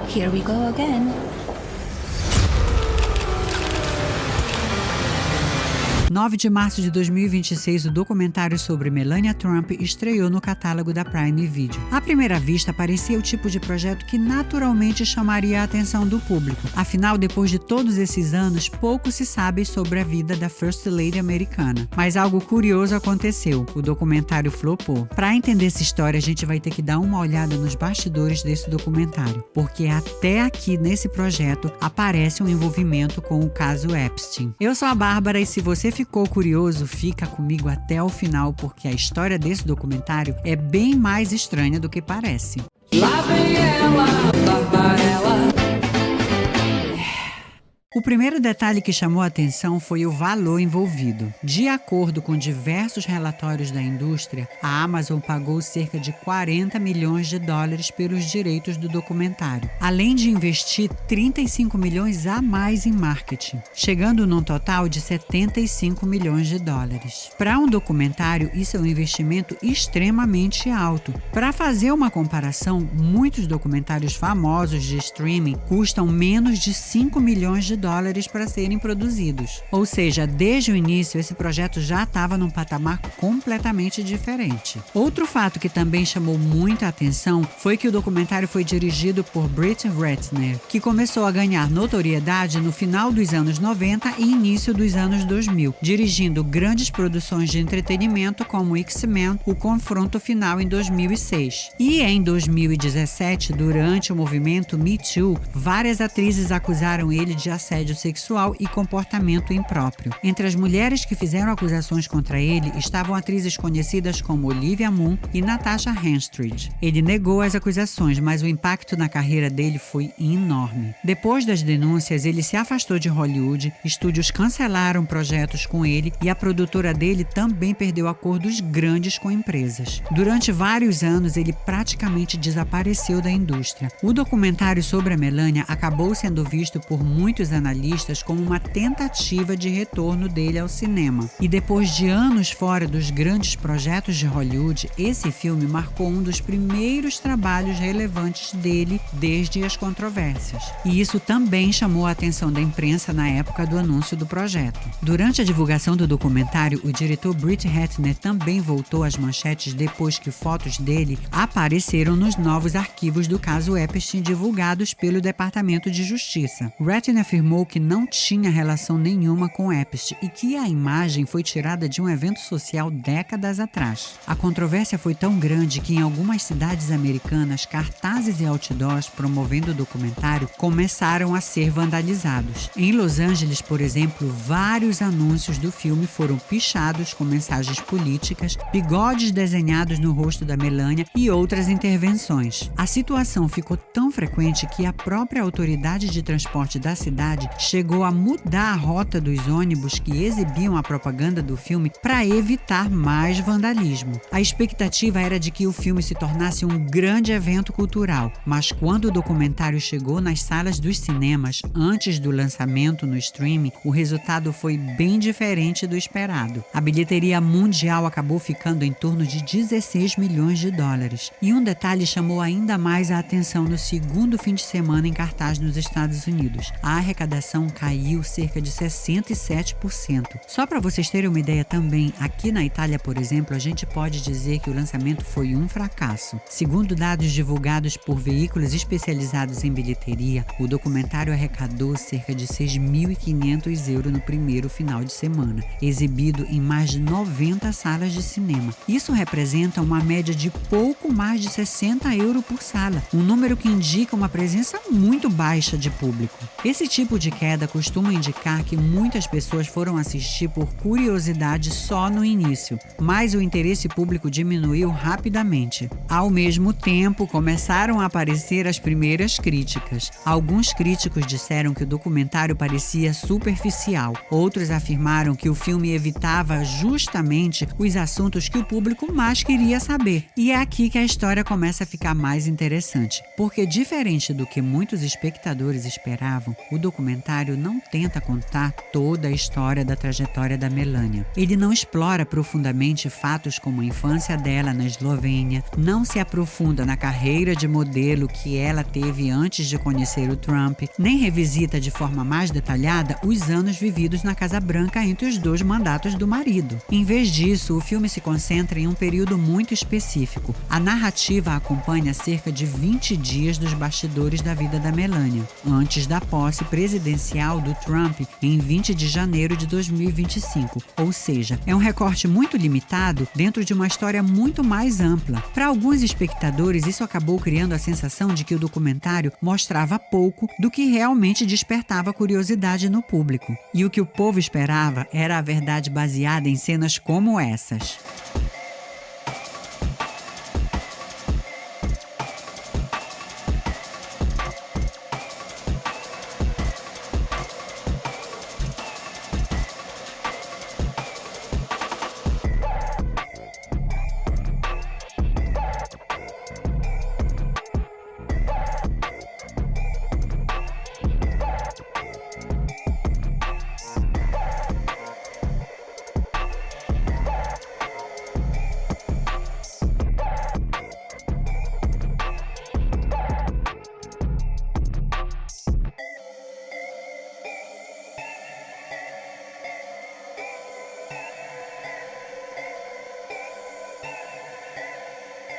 Here we go again. 9 de março de 2026, o documentário sobre Melania Trump estreou no catálogo da Prime Video. À primeira vista, parecia o tipo de projeto que naturalmente chamaria a atenção do público. Afinal, depois de todos esses anos, pouco se sabe sobre a vida da First Lady americana. Mas algo curioso aconteceu. O documentário flopou. Para entender essa história, a gente vai ter que dar uma olhada nos bastidores desse documentário, porque até aqui nesse projeto aparece um envolvimento com o caso Epstein. Eu sou a Bárbara e se você ficou curioso, fica comigo até o final, porque a história desse documentário é bem mais estranha do que parece. Lá vem ela, Barbarella. O primeiro detalhe que chamou a atenção foi o valor envolvido. De acordo com diversos relatórios da indústria, a Amazon pagou cerca de 40 milhões de dólares pelos direitos do documentário, além de investir 35 milhões a mais em marketing, chegando num total de 75 milhões de dólares. Para um documentário, isso é um investimento extremamente alto. Para fazer uma comparação, muitos documentários famosos de streaming custam menos de 5 milhões de dólares para serem produzidos. Ou seja, desde o início, esse projeto já estava num patamar completamente diferente. Outro fato que também chamou muita atenção foi que o documentário foi dirigido por Britt Ratner, que começou a ganhar notoriedade no final dos anos 90 e início dos anos 2000, dirigindo grandes produções de entretenimento como X-Men, O Confronto Final em 2006. E em 2017, durante o movimento Me Too, várias atrizes acusaram ele de assédio sexual e comportamento impróprio. Entre as mulheres que fizeram acusações contra ele estavam atrizes conhecidas como Olivia Munn e Natasha Henstridge. Ele negou as acusações, mas o impacto na carreira dele foi enorme. Depois das denúncias, ele se afastou de Hollywood, estúdios cancelaram projetos com ele e a produtora dele também perdeu acordos grandes com empresas. Durante vários anos, ele praticamente desapareceu da indústria. O documentário sobre a Melania acabou sendo visto por muitos analistas como uma tentativa de retorno dele ao cinema. E depois de anos fora dos grandes projetos de Hollywood, esse filme marcou um dos primeiros trabalhos relevantes dele desde as controvérsias. E isso também chamou a atenção da imprensa na época do anúncio do projeto. Durante a divulgação do documentário, o diretor Britt Ratner também voltou às manchetes depois que fotos dele apareceram nos novos arquivos do caso Epstein divulgados pelo Departamento de Justiça. Ratner afirmou que não tinha relação nenhuma com Epstein e que a imagem foi tirada de um evento social décadas atrás. A controvérsia foi tão grande que em algumas cidades americanas, cartazes e outdoors promovendo o documentário começaram a ser vandalizados. Em Los Angeles, por exemplo, vários anúncios do filme foram pichados com mensagens políticas, bigodes desenhados no rosto da Melania e outras intervenções. A situação ficou tão frequente que a própria autoridade de transporte da cidade chegou a mudar a rota dos ônibus que exibiam a propaganda do filme para evitar mais vandalismo. A expectativa era de que o filme se tornasse um grande evento cultural, mas quando o documentário chegou nas salas dos cinemas antes do lançamento no streaming, o resultado foi bem diferente do esperado. A bilheteria mundial acabou ficando em torno de 16 milhões de dólares. E um detalhe chamou ainda mais a atenção no segundo fim de semana em cartaz nos Estados Unidos. A arrecadação caiu cerca de 67%. Só para vocês terem uma ideia também, aqui na Itália, por exemplo, a gente pode dizer que o lançamento foi um fracasso. Segundo dados divulgados por veículos especializados em bilheteria, o documentário arrecadou cerca de 6.500 euros no primeiro final de semana, exibido em mais de 90 salas de cinema. Isso representa uma média de pouco mais de 60 euros por sala, um número que indica uma presença muito baixa de público. Esse tipo de queda costuma indicar que muitas pessoas foram assistir por curiosidade só no início, mas o interesse público diminuiu rapidamente. Ao mesmo tempo, começaram a aparecer as primeiras críticas. Alguns críticos disseram que o documentário parecia superficial. Outros afirmaram que o filme evitava justamente os assuntos que o público mais queria saber. E é aqui que a história começa a ficar mais interessante, porque diferente do que muitos espectadores esperavam, o documentário não tenta contar toda a história da trajetória da Melania. Ele não explora profundamente fatos como a infância dela na Eslovênia, não se aprofunda na carreira de modelo que ela teve antes de conhecer o Trump, nem revisita de forma mais detalhada os anos vividos na Casa Branca entre os dois mandatos do marido. Em vez disso, o filme se concentra em um período muito específico. A narrativa acompanha cerca de 20 dias dos bastidores da vida da Melania, antes da posse presidencial do Trump em 20 de janeiro de 2025, ou seja, é um recorte muito limitado dentro de uma história muito mais ampla. Para alguns espectadores, isso acabou criando a sensação de que o documentário mostrava pouco do que realmente despertava curiosidade no público. E o que o povo esperava era a verdade baseada em cenas como essas.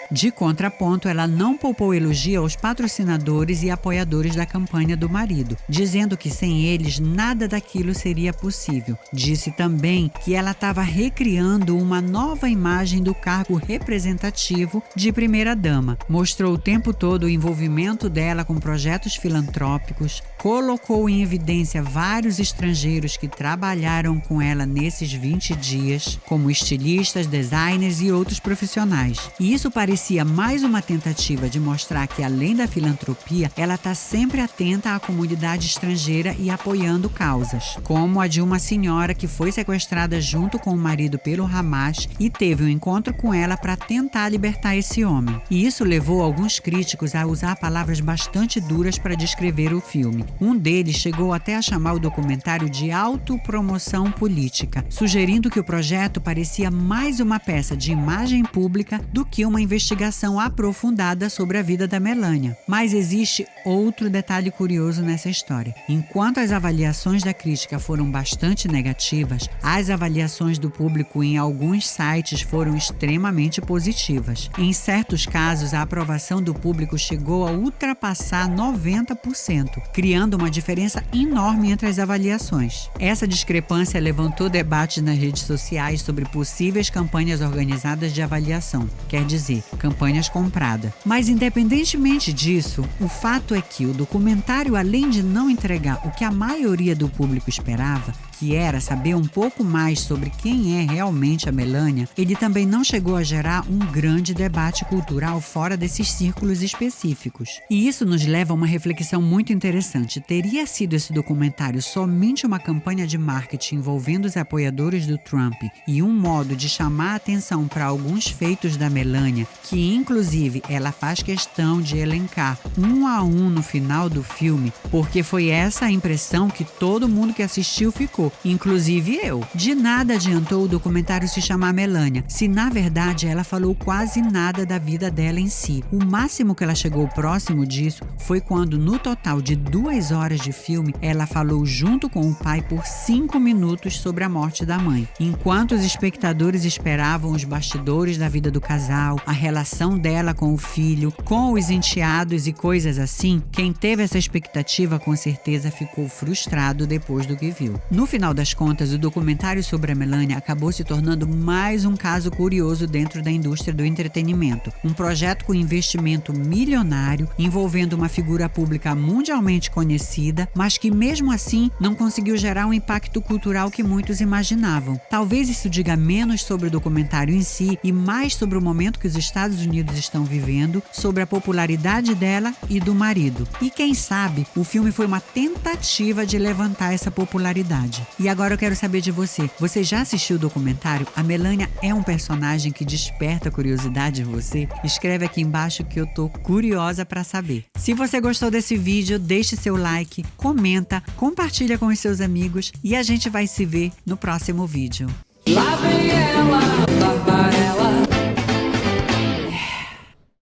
De contraponto, ela não poupou elogio aos patrocinadores e apoiadores da campanha do marido, dizendo que sem eles nada daquilo seria possível. Disse também que ela estava recriando uma nova imagem do cargo representativo de primeira-dama. Mostrou o tempo todo o envolvimento dela com projetos filantrópicos, colocou em evidência vários estrangeiros que trabalharam com ela nesses 20 dias, como estilistas, designers e outros profissionais. E isso parecia mais uma tentativa de mostrar que, além da filantropia, ela está sempre atenta à comunidade estrangeira e apoiando causas, como a de uma senhora que foi sequestrada junto com o marido pelo Hamas e teve um encontro com ela para tentar libertar esse homem. E isso levou alguns críticos a usar palavras bastante duras para descrever o filme. Um deles chegou até a chamar o documentário de autopromoção política, sugerindo que o projeto parecia mais uma peça de imagem pública do que uma investigação aprofundada sobre a vida da Melania. Mas existe outro detalhe curioso nessa história. Enquanto as avaliações da crítica foram bastante negativas, as avaliações do público em alguns sites foram extremamente positivas. Em certos casos, a aprovação do público chegou a ultrapassar 90%, criando uma diferença enorme entre as avaliações. Essa discrepância levantou debates nas redes sociais sobre possíveis campanhas organizadas de avaliação, quer dizer, campanhas compradas. Mas independentemente disso, o fato é que o documentário, além de não entregar o que a maioria do público esperava, que era saber um pouco mais sobre quem é realmente a Melania, ele também não chegou a gerar um grande debate cultural fora desses círculos específicos. E isso nos leva a uma reflexão muito interessante. Teria sido esse documentário somente uma campanha de marketing envolvendo os apoiadores do Trump e um modo de chamar a atenção para alguns feitos da Melania, que inclusive ela faz questão de elencar um a um no final do filme, porque foi essa a impressão que todo mundo que assistiu ficou, inclusive eu. De nada adiantou o documentário se chamar Melania, se na verdade ela falou quase nada da vida dela em si. O máximo que ela chegou próximo disso foi quando, no total de 2 horas de filme, ela falou junto com o pai por 5 minutos sobre a morte da mãe. Enquanto os espectadores esperavam os bastidores da vida do casal, a relação dela com o filho, com os enteados e coisas assim, quem teve essa expectativa com certeza ficou frustrado depois do que viu. No final das contas, o documentário sobre a Melania acabou se tornando mais um caso curioso dentro da indústria do entretenimento. Um projeto com investimento milionário, envolvendo uma figura pública mundialmente conhecida, mas que mesmo assim não conseguiu gerar um impacto cultural que muitos imaginavam. Talvez isso diga menos sobre o documentário em si e mais sobre o momento que os Estados Unidos estão vivendo, sobre a popularidade dela e do marido. marido. E quem sabe, o filme foi uma tentativa de levantar essa popularidade. E agora eu quero saber de você. Você já assistiu o documentário? A Melania é um personagem que desperta curiosidade em você? Escreve aqui embaixo que eu tô curiosa para saber. Se você gostou desse vídeo, deixe seu like, comenta, compartilha com os seus amigos e a gente vai se ver no próximo vídeo. Lá vem ela.